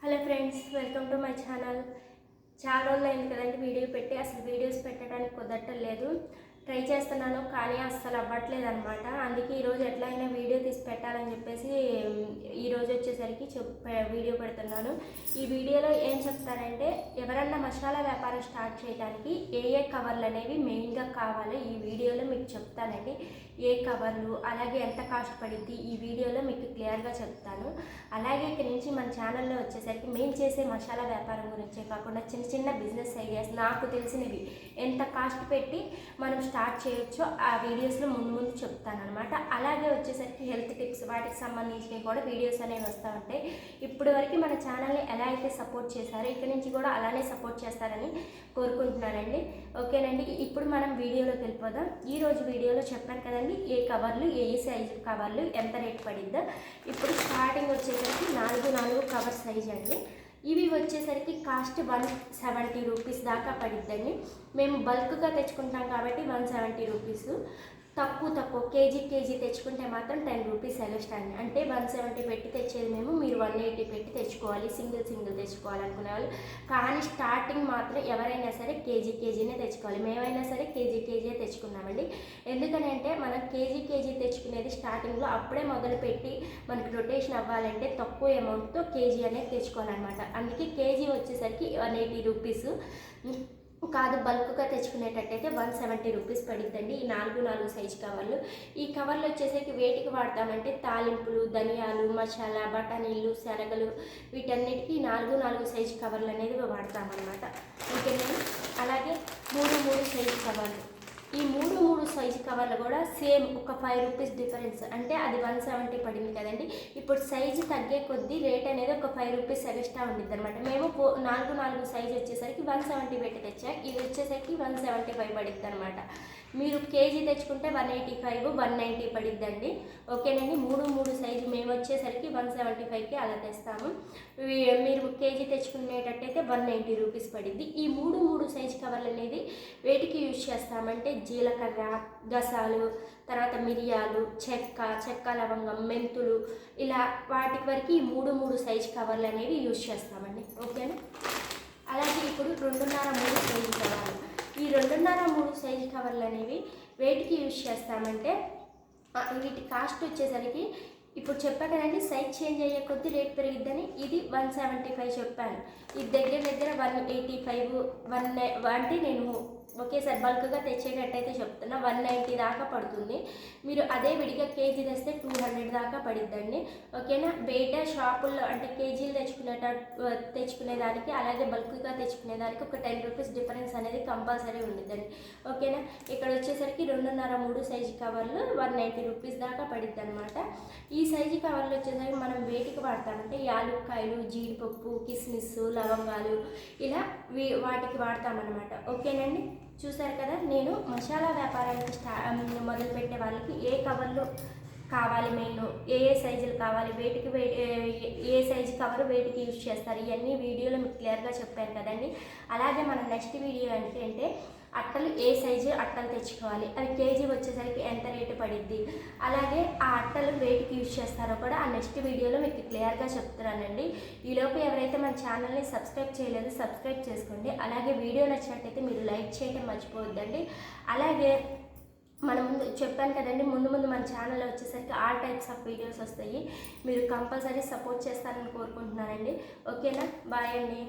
Hello friends, welcome to my channel. చాలా రోజులు అయింది కదండి వీడియో పెట్టి. అసలు వీడియోస్ పెట్టడానికి కుదరట్లేదు. ట్రై చేస్తున్నాను కానీ అస్సలు అవ్వట్లేదు అనమాట. అందుకే ఈరోజు ఎట్లయినా వీడియో తీసి పెట్టాలని చెప్పేసి ఈరోజు వచ్చేసరికి వీడియో పెడుతున్నాను. ఈ వీడియోలో ఏం చెప్తానంటే, ఎవరన్నా మసాలా వ్యాపారం స్టార్ట్ చేయడానికి ఏ కవర్లు అనేవి మెయిన్గా కావాలో ఈ వీడియోలో మీకు చెప్తానండి. ఏ కవర్లు, అలాగే ఎంత కాస్ట్ పడిద్ది ఈ వీడియోలో మీకు క్లియర్గా చెప్తాను. అలాగే ఇక్కడి నుంచి మన ఛానల్లో వచ్చేసరికి మేము చేసే మసాలా వ్యాపారం గురించే కాకుండా చిన్న చిన్న బిజినెస్ ఐడియాస్ నాకు తెలిసినవి ఎంత కాస్ట్ పెట్టి మనం స్టార్ట్ చేయొచ్చో ఆ వీడియోస్లో ముందు చెప్తాను అనమాట. అలాగే వచ్చేసరికి హెల్త్ టిప్స్, వాటికి సంబంధించినవి కూడా వీడియోస్ అనేవి వస్తూ ఉంటాయి. ఇప్పటి వరకు మన ఛానల్ని ఎలా అయితే సపోర్ట్ చేశారో ఇక్కడి నుంచి కూడా అలానే సపోర్ట్ చేస్తారని కోరుకుంటున్నానండి. ఓకేనండి, ఇప్పుడు మనం వీడియోలోకి వెళ్ళిపోదాం. ఈరోజు వీడియోలో చెప్పాను కదండి ఏ కవర్లు, ఏ సైజు కవర్లు ఎంత రేట్ పడిద్దో. ఇప్పుడు స్టార్టింగ్ వచ్చేసరికి 4 కవర్ సైజ్ అండి. ఇవి వచ్చేసరికి కాస్ట్ 170 రూపీస్ దాకా పడిద్దండి. మేము బల్క్గా తెచ్చుకుంటాం కాబట్టి 170 రూపీస్. తక్కువ కేజీ తెచ్చుకుంటే మాత్రం 10 రూపీస్ ఎక్స్ట్రా అండి. అంటే 170 పెట్టి తెచ్చేది మేము, మీరు 180 పెట్టి తెచ్చుకోవాలి. సింగిల్ తెచ్చుకోవాలనుకునే వాళ్ళు. కానీ స్టార్టింగ్ మాత్రం ఎవరైనా సరే కేజీనే తెచ్చుకోవాలి. మేమైనా సరే కేజీ తెచ్చుకున్నామండి. ఎందుకనంటే మనం కేజీ తెచ్చుకునేది స్టార్టింగ్లో అప్పుడే మొదలుపెట్టి మనకి రొటేషన్ అవ్వాలంటే తక్కువ అమౌంట్తో కేజీ అనేది తెచ్చుకోవాలన్నమాట. అందుకే కేజీ వచ్చేసరికి 180 రూపీస్ కాదు. బల్క్గా తెచ్చుకునేటట్టయితే 170 రూపీస్ పడిద్దండి. ఈ 4 సైజు కవర్లు. ఈ కవర్లు వచ్చేసరికి వేటికి వాడతామంటే తాలింపులు, ధనియాలు, మసాలా, బఠానీలు, శనగలు, వీటన్నిటికీ 4 సైజు కవర్లు అనేది వాడతామన్నమాట. ఓకేనండి. అలాగే 3 సైజు కవర్లు. ఈ 3 సైజు కవర్లు కూడా సేమ్ ఒక 5 రూపీస్ డిఫరెన్స్. అంటే అది 170 పడింది కదండి. ఇప్పుడు సైజు తగ్గే కొద్దీ రేట్ అనేది ఒక 5 రూపీస్ ఎక్స్ట్రా ఉండిద్ది అనమాట. మేము 4 సైజు వచ్చేసరికి 170 పెట్టి తెచ్చాం. ఇది వచ్చేసరికి 175 పడిద్ది అనమాట. మీరు కేజీ తెచ్చుకుంటే 185, 190 పడిద్దండి. ఓకేనండి. 3 సైజు మేము వచ్చేసరికి 175కి అలా తెస్తాము. మీరు కేజీ తెచ్చుకునేటట్టయితే 190 రూపీస్ పడిద్ది. ఈ 3 సైజు కవర్లు అనేది వేటికి యూజ్ చేస్తామంటే జీలకర్ర, గసాలు, తర్వాత మిరియాలు, చెక్క లవంగం, మెంతులు, ఇలా వాటి వరకు ఈ 3 సైజు కవర్లు అనేవి యూజ్ చేస్తామండి. ఓకేనా. అలాగే ఇప్పుడు 2.5-3 సైజు కవర్లు. ఈ 2.5-3 సైజు కవర్లు అనేవి వేటికి యూజ్ చేస్తామంటే వీటి కాస్ట్ వచ్చేసరికి ఇప్పుడు చెప్పా కదండి, సైజ్ చేంజ్ అయ్యే కొద్దీ రేట్ పెరిగిద్దని. ఇది 175 చెప్పాను. ఇది దగ్గర 185, అంటే నేను ఒకేసారి బల్క్గా తెచ్చేటట్టయితే చెప్తున్నా 190 దాకా పడుతుంది. మీరు అదే విడిగా కేజీ తెస్తే 200 దాకా పడిద్దండి. ఓకేనా. బయట షాపుల్లో అంటే కేజీలు తెచ్చుకునేదానికి అలాగే బల్క్గా తెచ్చుకునేదానికి ఒక 10 రూపీస్ డిఫరెన్స్ అనేది కంపల్సరీ ఉండిద్దండి. ఓకేనా. ఇక్కడ వచ్చేసరికి 2.5-3 సైజు కవర్లు 190 రూపీస్ దాకా పడిద్ది అనమాట. ఈ సైజు కవర్లు వచ్చేసరికి మనం వేటికి వాడతామంటే యాలుక్కాయలు, జీడిపప్పు, కిస్మిస్, లవంగాలు, ఇలా వాటికి వాడతామన్నమాట. ఓకేనండి. చూసారు కదా, నేను మసాలా వ్యాపారానికి మొదలుపెట్టే వాళ్ళకి ఏ కవర్లు కావాలి, మెయిన్ ఏ సైజులు కావాలి, వేటికి ఏ సైజు కవర్ వేటికి యూజ్ చేస్తారు, ఇవన్నీ వీడియోలో మీకు క్లియర్గా చెప్పాను కదండి. అలాగే మన నెక్స్ట్ వీడియో ఏంటంటే అట్టలు, ఏ సైజు అట్టలు తెచ్చుకోవాలి, అవి కేజీ వచ్చేసరికి ఎంత రేటు పడిద్ది, అలాగే ఆ అట్టలు వేటికి యూజ్ చేస్తారో కూడా ఆ నెక్స్ట్ వీడియోలో మీకు క్లియర్గా చెప్తున్నానండి. ఈలోపు ఎవరైతే మన ఛానల్ని సబ్స్క్రైబ్ చేయలేదు సబ్స్క్రైబ్ చేసుకోండి. అలాగే వీడియో నచ్చినట్టయితే మీరు లైక్ చేయడం మర్చిపోవద్దండి. అలాగే మనం చెప్పాను కదండి, ముందు మన ఛానల్లో వచ్చేసరికి ఆల్ టైప్స్ ఆఫ్ వీడియోస్ వస్తాయి. మీరు కంపల్సరీ సపోర్ట్ చేస్తారని కోరుకుంటున్నానండి. ఓకేనా. బాయ్ అండి.